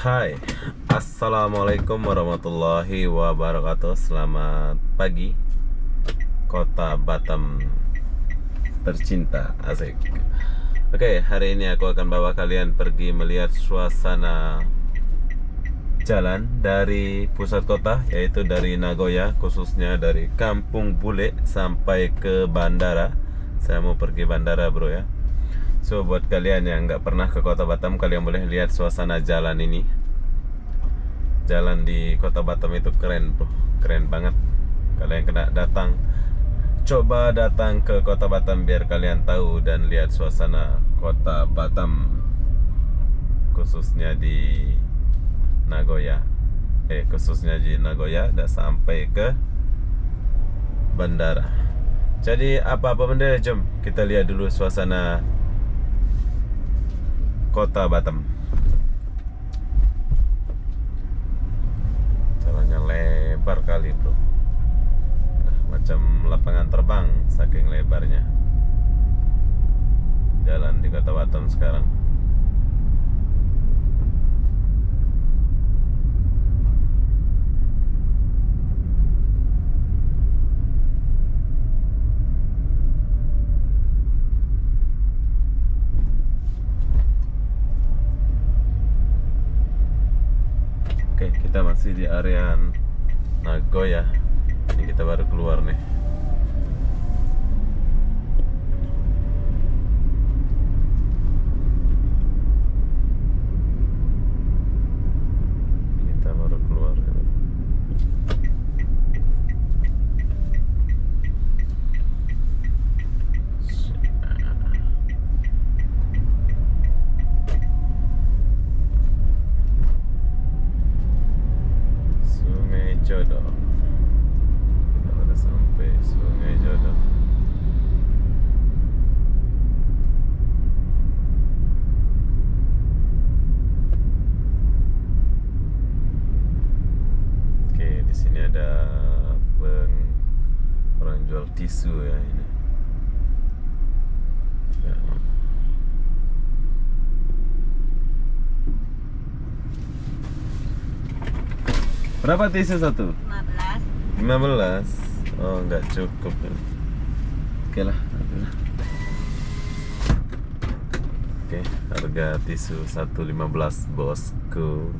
Hai, Assalamualaikum warahmatullahi wabarakatuh. Selamat pagi, kota Batam tercinta. Asik. Oke, hari ini aku akan bawa kalian pergi melihat suasana jalan dari pusat kota, yaitu dari Nagoya, khususnya dari Kampung Bule sampai ke bandara. Saya mau pergi bandara, bro, ya. So, buat kalian yang nggak pernah ke kota Batam, kalian boleh lihat suasana jalan ini. Jalan di kota Batam itu keren, bro. Keren banget. Kalian kena datang. Coba datang ke kota Batam biar kalian tahu dan lihat suasana kota Batam, khususnya di Nagoya. Khususnya di Nagoya dan sampai ke bandara. Jadi apa-apa benda, jom kita lihat dulu suasana kota Batam. Jalannya lebar kali, bro. Nah, macam lapangan terbang saking lebarnya jalan di kota Batam sekarang. Oke, kita masih di area Nagoya. Ini kita baru keluar nih. Kita baru keluar. Sungai Jodoh. Kita udah sampai Sungai Jodoh. Oke, di sini ada orang jual tisu ya ini. Ya. Berapa tisu satu? 15. 15. Oh, nggak cukup ya. Oke lah, ambillah. Oke, harga tisu 1,15, bosku.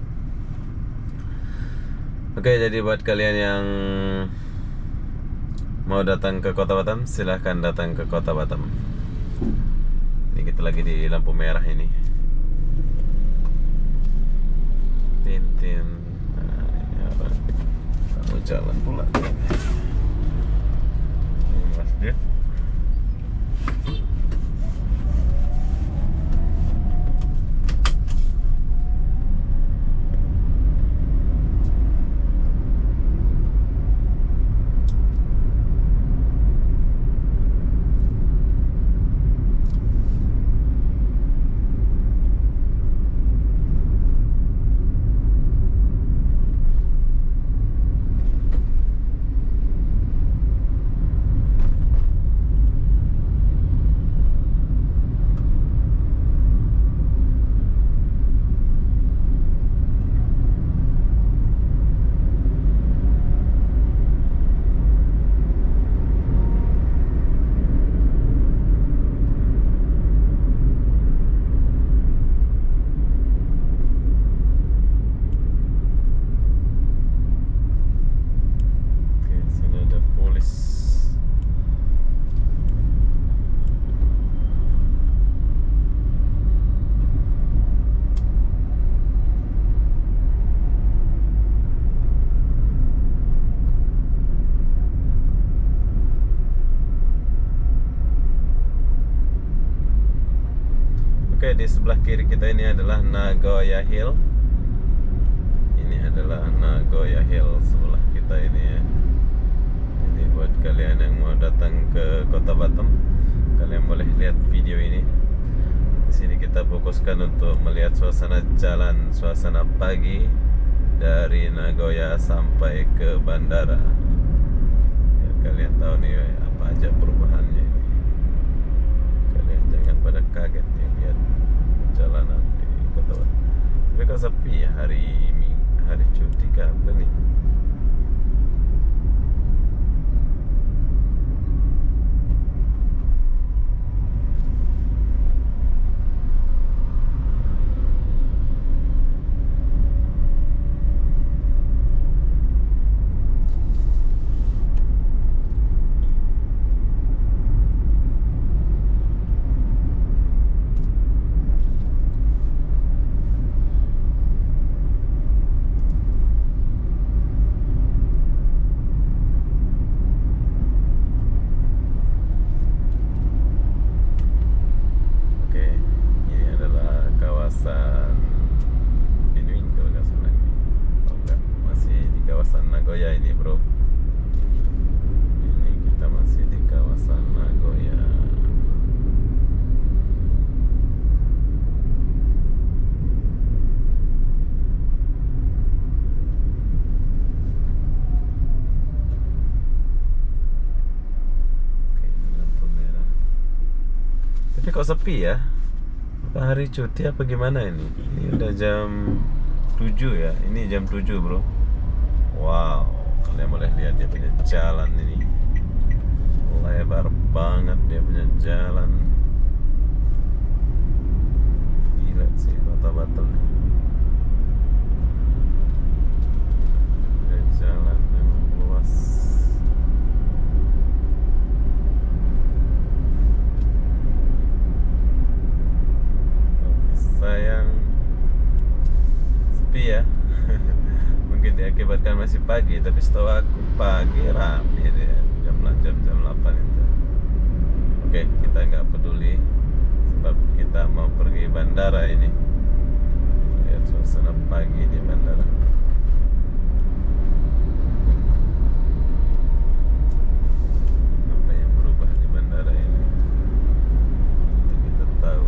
Oke, jadi buat kalian yang mau datang ke kota Batam, silahkan datang ke kota Batam. Ini kita lagi di lampu merah ini. Tintin. Nah, ini orang mau jalan pula. Ini masjid. Oke, sini ada polis. Oke, di sebelah kiri kita ini adalah Nagoya Hill. Ini adalah Nagoya Hill sebelah kita ini ya. Jadi buat kalian yang mau datang ke kota Batam, kalian boleh lihat video ini. Di sini kita fokuskan untuk melihat suasana jalan, suasana pagi dari Nagoya sampai ke bandara. Biar kalian tahu nih apa aja perubahannya ini. Kalian jangan pada kaget nih lihat jalanan di kota Batam. Tapi kok sepi ya hari cuti kapan nih? Oke, ini adalah kawasan Pinuing kalau nggak salah. Oh enggak, masih di kawasan Nagoya ini bro. Ini kita masih di kawasan Nagoya. Oke, ini lampu merah. Tapi kok sepi ya? Apa hari cuti apa gimana ini? Ini udah jam 7 ya. Ini jam 7 bro. Wow, kalian boleh lihat dia punya jalan ini. Lebar banget dia punya jalan. Gila sih kota Batam. Dia jalan memang luas. Tapi sayang sepi ya. Mungkin diakibatkan masih pagi, tapi setahu aku pagi rame deh jam 8 itu. Oke, kita nggak peduli sebab kita mau pergi bandara ini. Lihat suasana pagi di bandara. Apa yang berubah di bandara ini? Nanti kita tahu.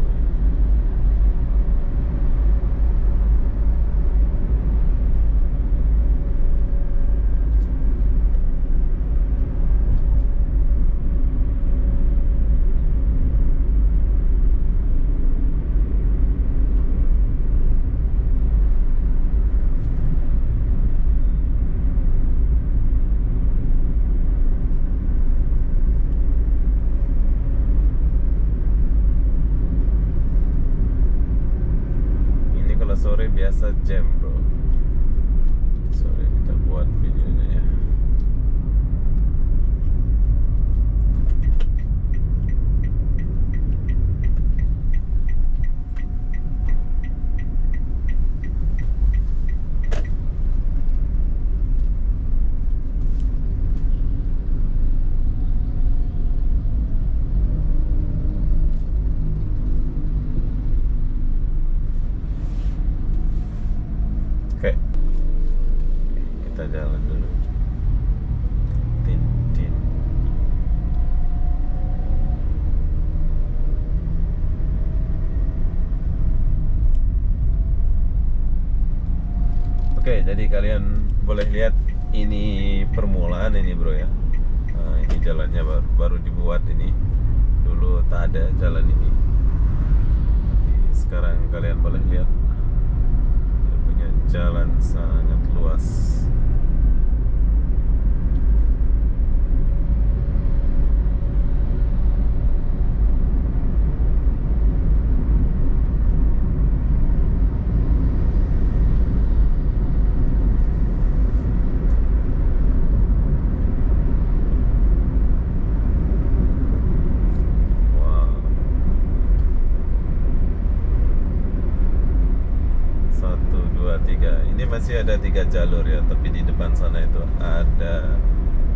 Ini kalau sore biasa jam bro. Sore kita buat videonya ya. Oke, kita jalan dulu. Tin, tin. Oke, jadi kalian boleh lihat ini permulaan ini bro ya. Nah, ini jalannya baru dibuat ini. Dulu tak ada jalan ini. Tapi sekarang kalian boleh lihat dia punya jalan sangat luas. Wow. 1, 2, 3. Ini masih ada 3 jalur ya, tapi di depan sana itu ada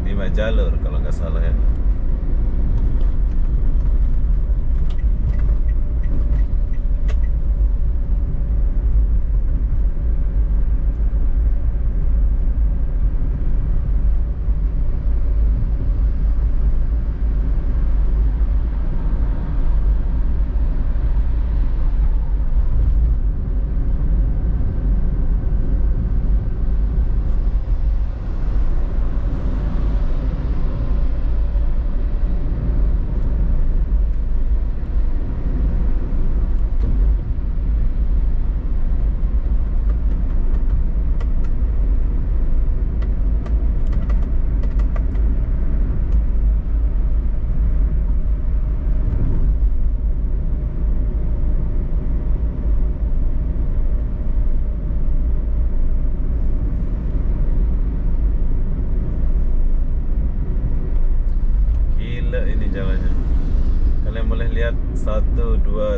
5 jalur kalau nggak salah ya.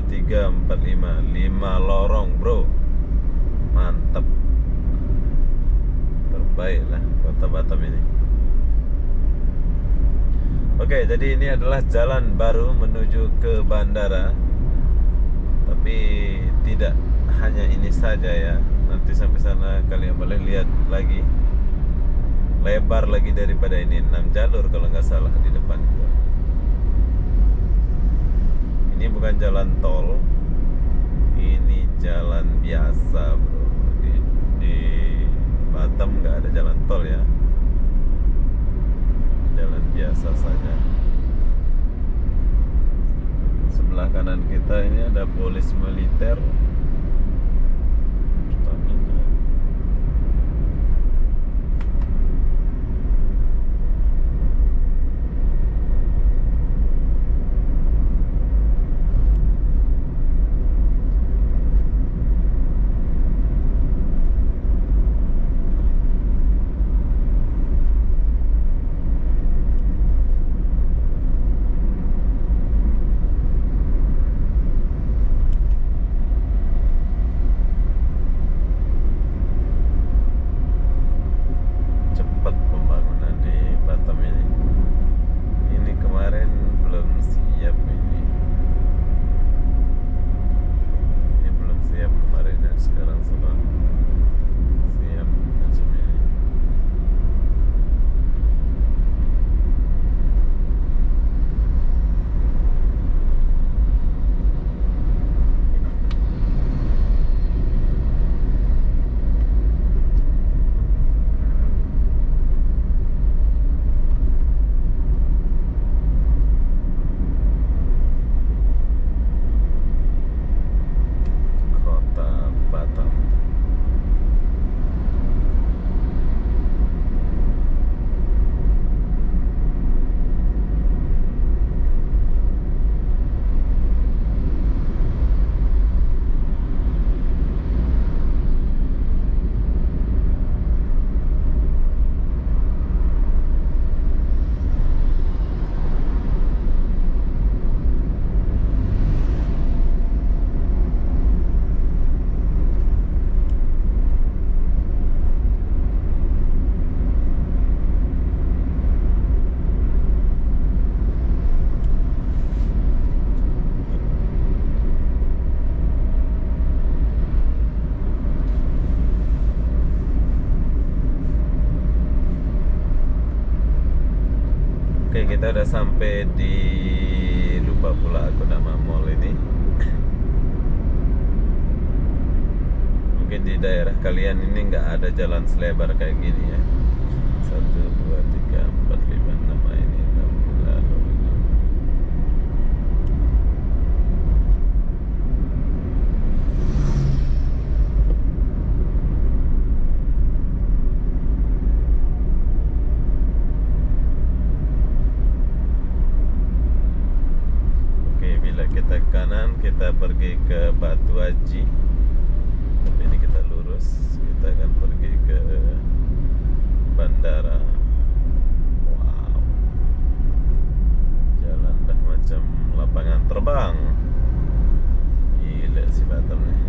3, 4, 5 lorong bro, mantap, terbaik lah kota Batam ini. Oke, jadi ini adalah jalan baru menuju ke bandara, tapi tidak hanya ini saja ya, nanti sampai sana kalian boleh lihat lagi, lebar lagi daripada ini, 6 jalur kalau nggak salah di depan itu. Ini bukan jalan tol, ini jalan biasa bro. Di Batam nggak ada jalan tol ya, jalan biasa saja. Sebelah kanan kita ini ada polis militer. Cepat pembangunan di Batam ini. Ini kemarin belum siap ini. Ini belum siap kemarin dan sekarang sudah siap macam ini. Kota Batam. Oke, kita udah sampai di, lupa pula aku nama mall ini. Mungkin di daerah kalian ini nggak ada jalan selebar kayak gini ya. 1, 2, 3, 4, 5, 6 ini 6, lalu ini. Oke, bila kita ke kanan kita pergi ke Batu Haji. Tapi ini kita lurus, kita akan pergi ke bandara. Wow, jalan dah macam lapangan terbang. Gila si Batam nih.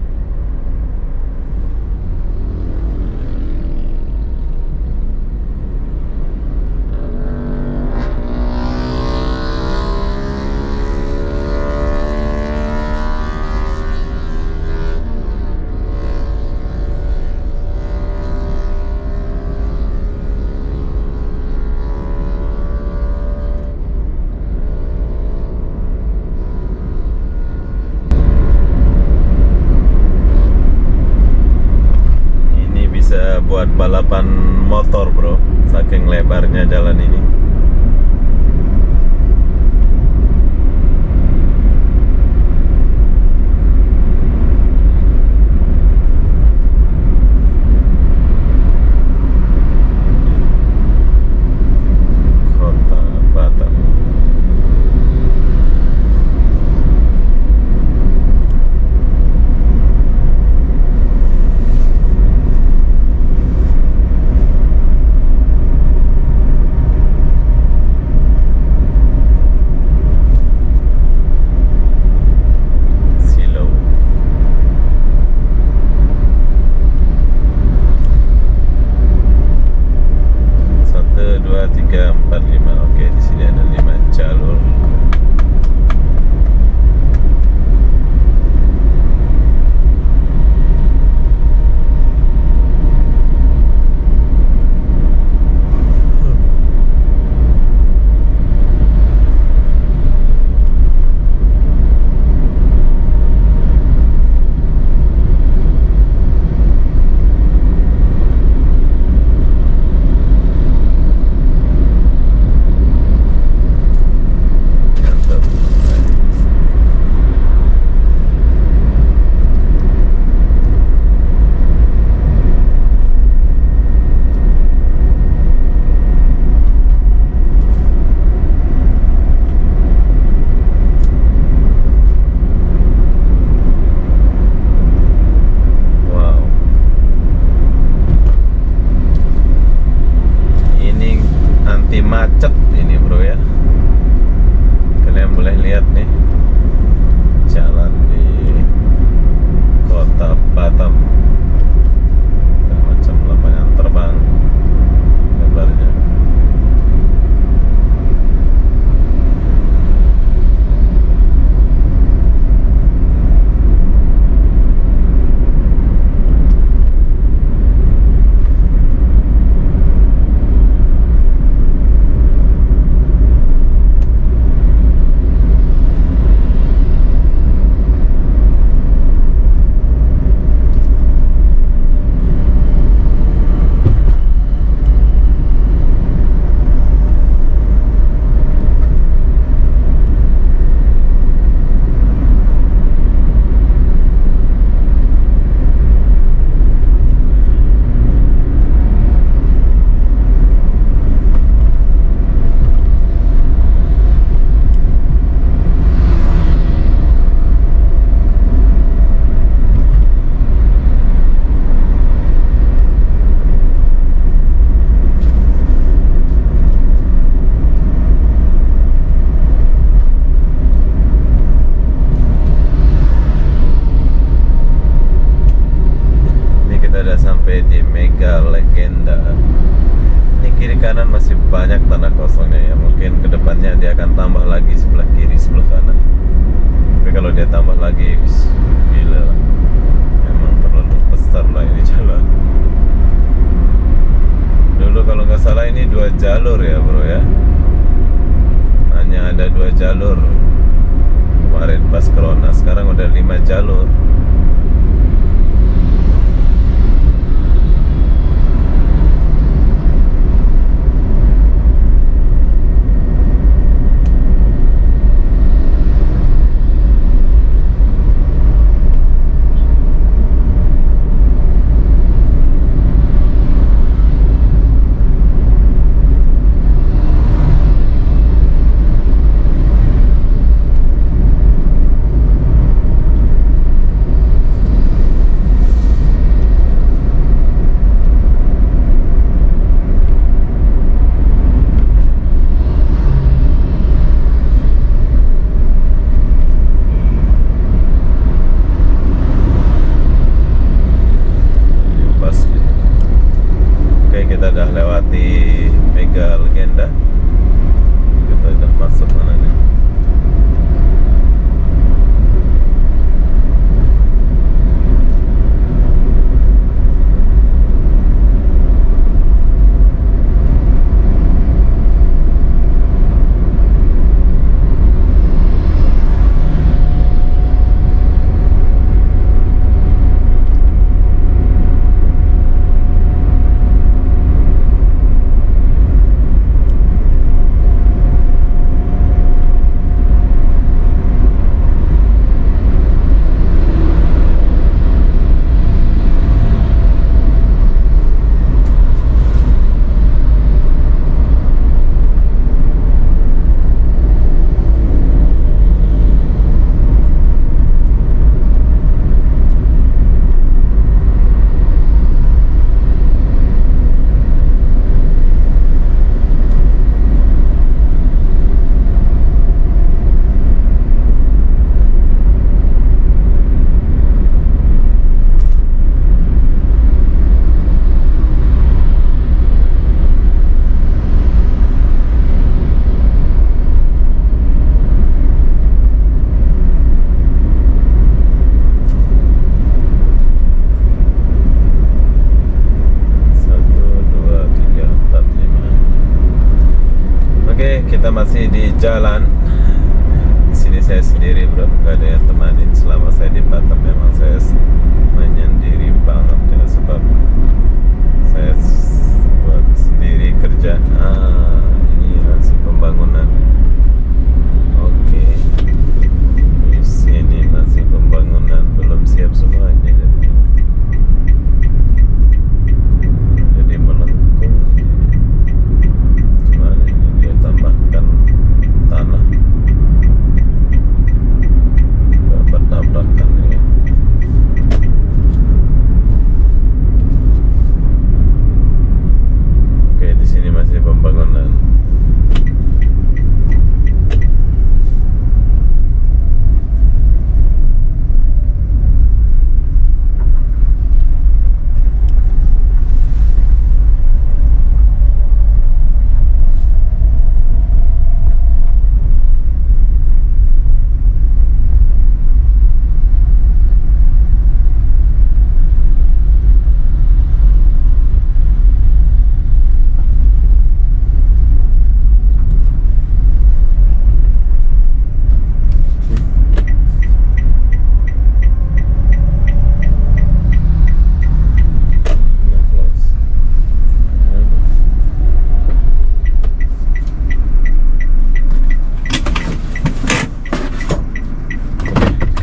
Buat balapan motor bro, saking lebarnya jalan ini. Kota Batam. udah sampai di Mega Legenda. Ini kiri kanan masih banyak tanah kosongnya ya. Mungkin kedepannya dia akan tambah lagi sebelah kiri, sebelah kanan. Tapi kalau dia tambah lagi, gila lah. Emang terlalu besar lah ini jalan. Dulu kalau nggak salah ini 2 jalur ya bro ya. Hanya ada 2 jalur kemarin pas corona. Sekarang udah 5 jalur. Kita udah lewati Mega Legenda. Kita udah masuk mana nih? Kita masih di jalan. Di sini saya sendiri bro, gak ada yang temanin. Selama saya di Batam memang saya menyendiri banget ya, sebab saya buat sendiri kerja. Ini masih pembangunan. Oke, di sini masih pembangunan, belum siap semuanya. Jadi melengkung. Tambahkan tanah bertabrakan ya. Oke, di sini masih pembangunan.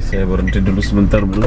Saya berhenti dulu sebentar bro.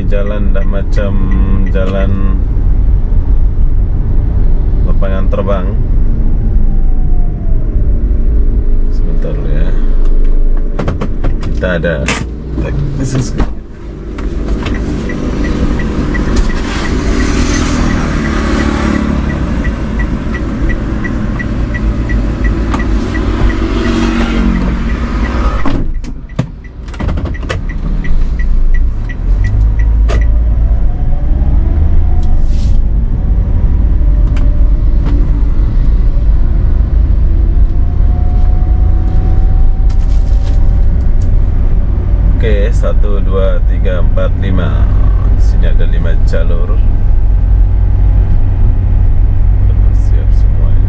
jalan dah macam jalan lapangan terbang. Sebentar dulu ya. Kita ada khusus. Oke, 1, 2, 3, 4, 5. Di sini ada 5 jalur. Siap semuanya.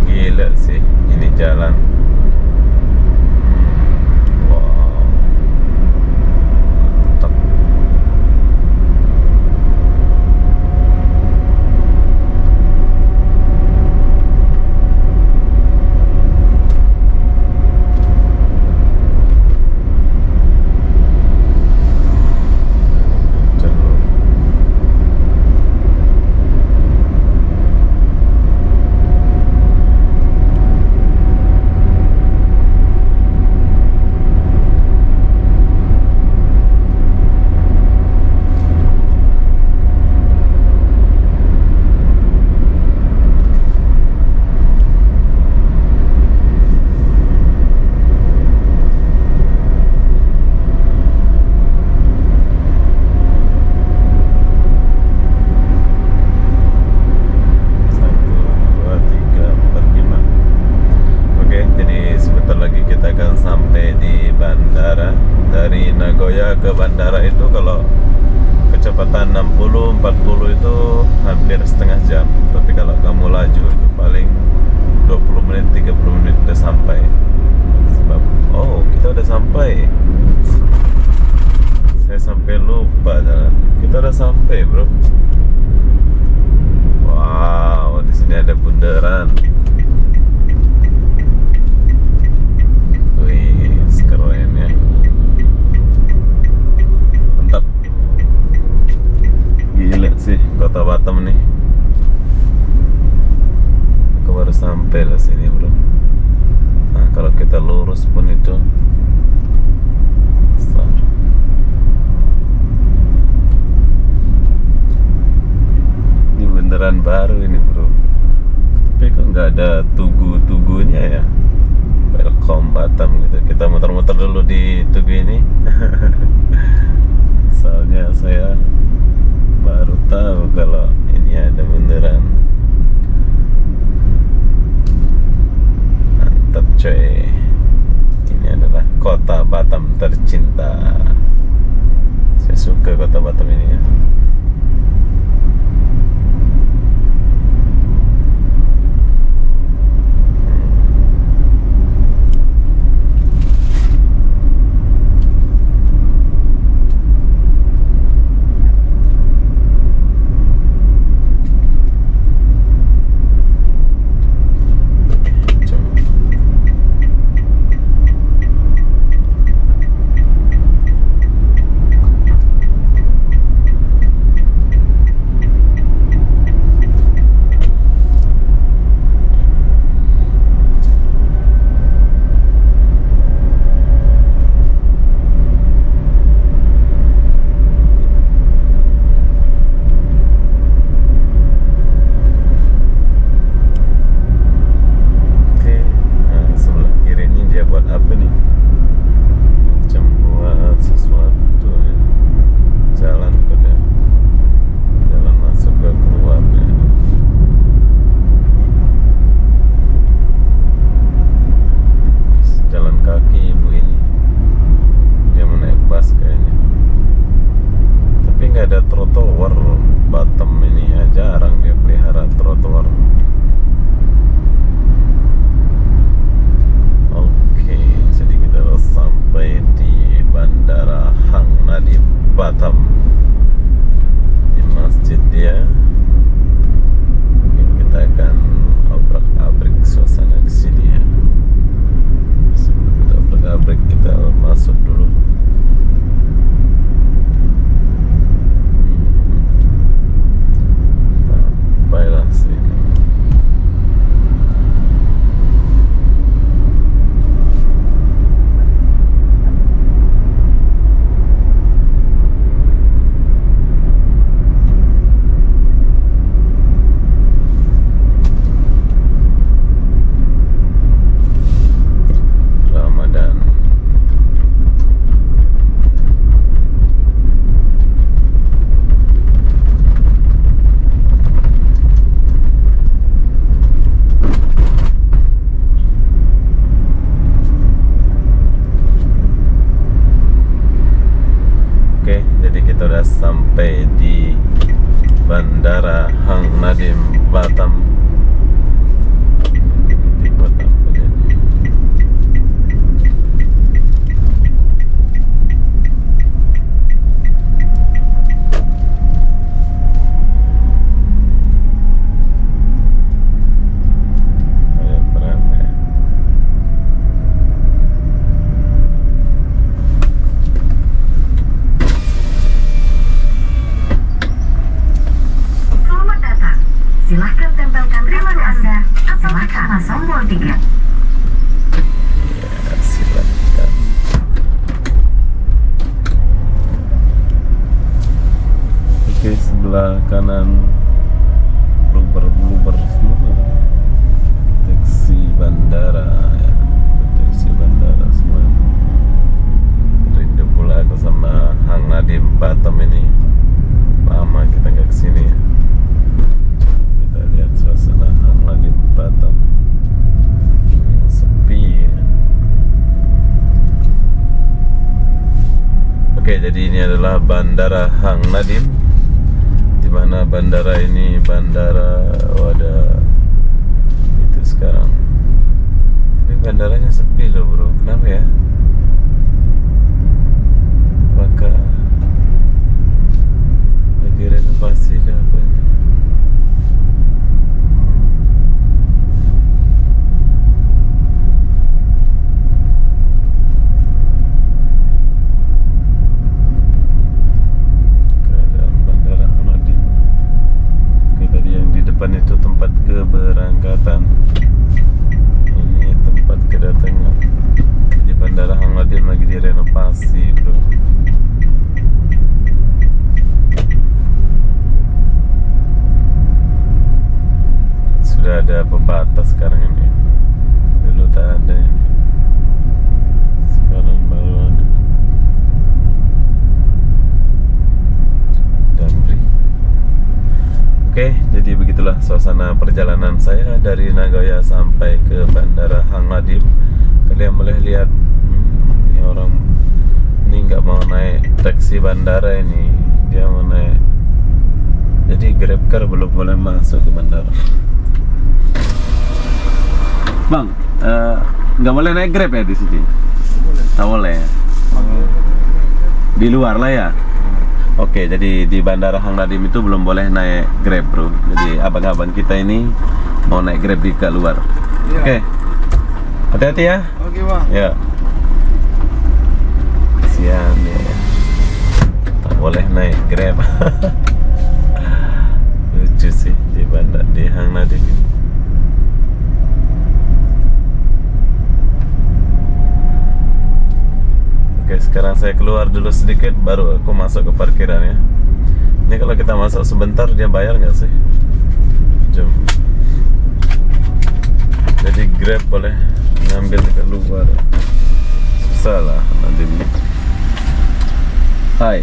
Gila sih, ini jalan. Wow. Mantap. Jalur. Kita akan sampai di bandara. Dari Nagoya ke bandara itu kalau kecepatan 60-40 itu hampir setengah jam. Tapi kalau kamu laju itu paling 20 menit, 30 menit udah sampai. Sebab, oh kita udah sampai. Saya sampai lupa jalan. Kita udah sampai bro. Wow, di sini ada bundaran. Keren ya, mantap, gila sih kota Batam nih. Aku baru sampai lah sini bro. Nah kalau kita lurus pun itu besar. Ini beneran baru ini bro. Tapi kok nggak ada tugu-tugunya ya. Welcome Batam gitu. Kita muter-muter dulu di Tugu ini. Soalnya saya baru tahu kalau ini ada beneran. Mantap coy. Ini adalah kota Batam tercinta. Saya suka kota Batam ini ya. Bandara Hang Nadim Batam. Buat apa dia? Kayak berapa ya? Selamat datang. Silahkan tempelkan kartu Anda atau tekan tombol 3. Ya, silakan. Oke, sebelah kanan bluber semua. Taksi bandara ya. Taksi bandara semua. Rindu pula aku sama Hang Nadim Batam ini. Lama kita nggak kesini ya. Kita lihat suasana Hang Nadim Batam. Sepi ya. Oke, jadi ini adalah Bandara Hang Nadim, di mana bandara ini bandara wadah itu sekarang. Tapi bandaranya sepi loh bro, kenapa ya? Apakah lagi renovasi kah apa ini? Keadaan Bandara Hang Nadim. Oke, tadi yang di depan itu tempat keberangkatan. Ini tempat kedatangan. Jadi Bandara Hang Nadim lagi direnovasi bro. Sudah ada pembatas sekarang ini. Dulu tak ada ini. Sekarang baru ada. Damri. Oke, jadi begitulah suasana perjalanan saya dari Nagoya sampai ke Bandara Hang Nadim. Kalian boleh lihat, ini orang ini nggak mau naik taksi bandara ini, dia mau naik. Jadi Grabcar belum boleh masuk ke bandara. Bang, nggak boleh naik Grab ya di sini? Tak boleh ya? Di luar lah ya? Oke, jadi di Bandara Hang Nadim itu belum boleh naik Grab bro. Jadi abang-abang kita ini mau naik Grab di ke luar. Iya. Oke, hati-hati ya. Oke bang. Ya. Kasihan ya. Tak boleh naik Grab. Lucu sih di Hang Nadim ini. Oke, sekarang saya keluar dulu sedikit, baru aku masuk ke parkiran ya. Ini kalau kita masuk sebentar, dia bayar nggak sih? Jom. Jadi Grab boleh ngambil dekat luar. Susah lah nanti ini. Hai.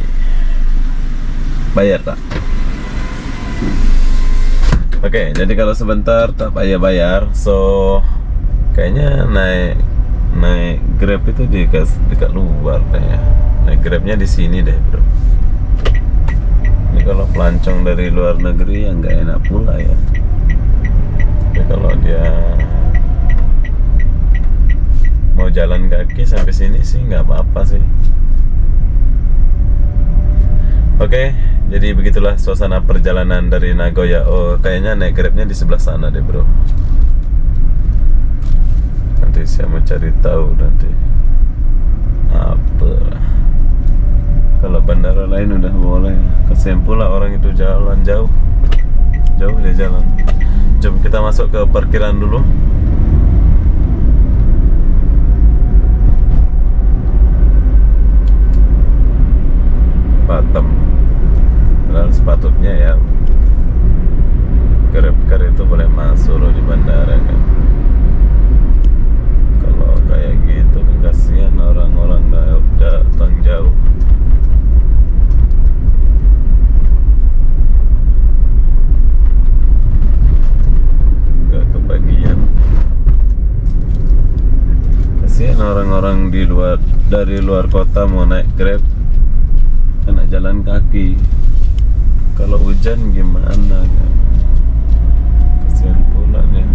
Bayar tak? Oke, jadi kalau sebentar tak payah bayar. So, kayaknya naik Grab itu dekat luar deh ya. Naik Grabnya di sini deh bro. Ini kalau pelancong dari luar negeri ya nggak enak pula ya. Tapi kalau dia mau jalan kaki sampai sini sih nggak apa-apa sih. Oke, jadi begitulah suasana perjalanan dari Nagoya. Oh, kayaknya naik Grabnya di sebelah sana deh bro. Nanti saya mau cari tahu nanti apa. Kalau bandara lain udah boleh. Kasian pula orang itu jalan jauh dia jalan. Jom kita masuk ke parkiran dulu. Batam. Dan sepatutnya ya Grabcar itu boleh masuk loh di bandara kan. Kalau kayak gitu kan kasihan orang-orang datang jauh. Gak kebagian. Kasihan orang-orang dari luar kota mau naik Grab, kena jalan kaki. Kalau hujan gimana kan? Kasihan pula nih.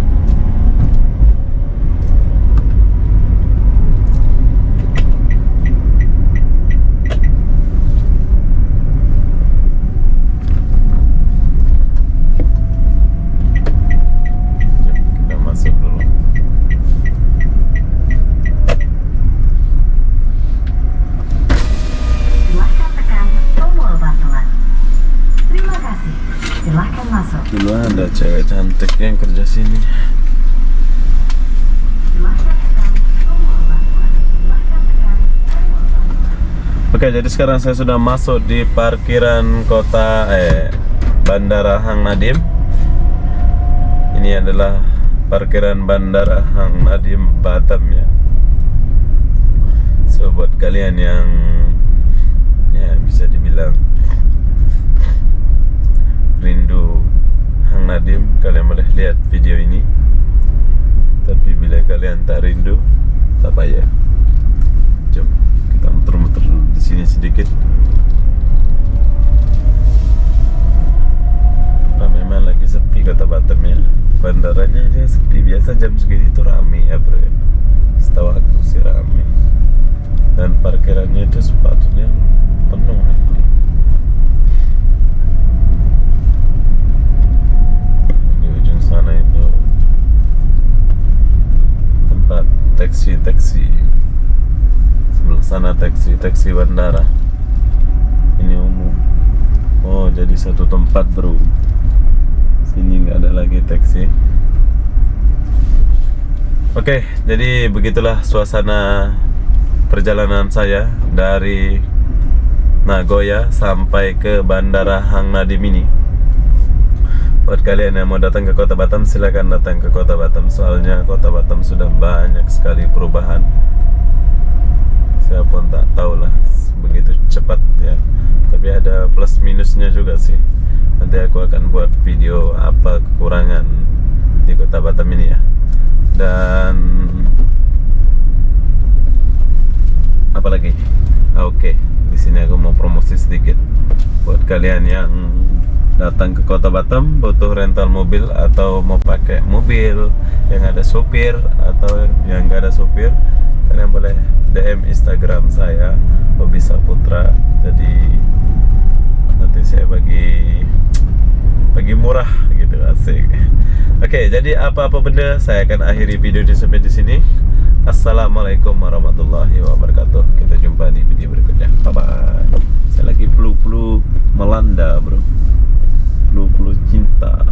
Kita masuk dulu. Silahkan tekan tombol bantuan. Terima kasih. Silahkan masuk. Dulu ada cewek cantik yang kerja sini. Silahkan tekan tombol bantuan. Silahkan tekan tombol bantuan. Oke, jadi sekarang saya sudah masuk di parkiran Bandara Hang Nadim. Ini adalah parkiran Bandara Hang Nadim Batam ya. So buat kalian yang ya bisa dibilang rindu Hang Nadim, kalian boleh lihat video ini. Tapi bila kalian tak rindu, tak payah. Jom kita muter-muter di sini sedikit. Apa memang lagi sepi kota Batam ya? Bandaranya aja sepi. Biasa jam segini itu rame ya bro. Setahu aku sih rame. Dan parkirannya itu sepatutnya penuh ya. Di ujung sana itu tempat taksi. Sebelah sana taksi bandara. Ini umum. Oh, jadi satu tempat bro. Sini nggak ada lagi taksi. Oke, jadi begitulah suasana perjalanan saya dari Nagoya sampai ke Bandara Hang Nadim ini. Buat kalian yang mau datang ke kota Batam, silakan datang ke kota Batam. Soalnya kota Batam sudah banyak sekali perubahan. Saya pun tak tahulah begitu cepat ya. Tapi ada plus minusnya juga sih. Nanti aku akan buat video apa kekurangan di kota Batam ini ya. Dan apalagi? Oke, di sini aku mau promosi sedikit buat kalian yang datang ke kota Batam, butuh rental mobil atau mau pakai mobil yang ada supir atau yang nggak ada supir, kalian boleh DM Instagram saya Hobi Saputra. Jadi nanti saya bagi murah gitu, asik. Oke, jadi apa-apa benda saya akan akhiri video ini sampai di sini. Assalamualaikum warahmatullahi wabarakatuh. Kita jumpa di video berikutnya. Bye bye. Saya lagi flu melanda bro. Flu cinta.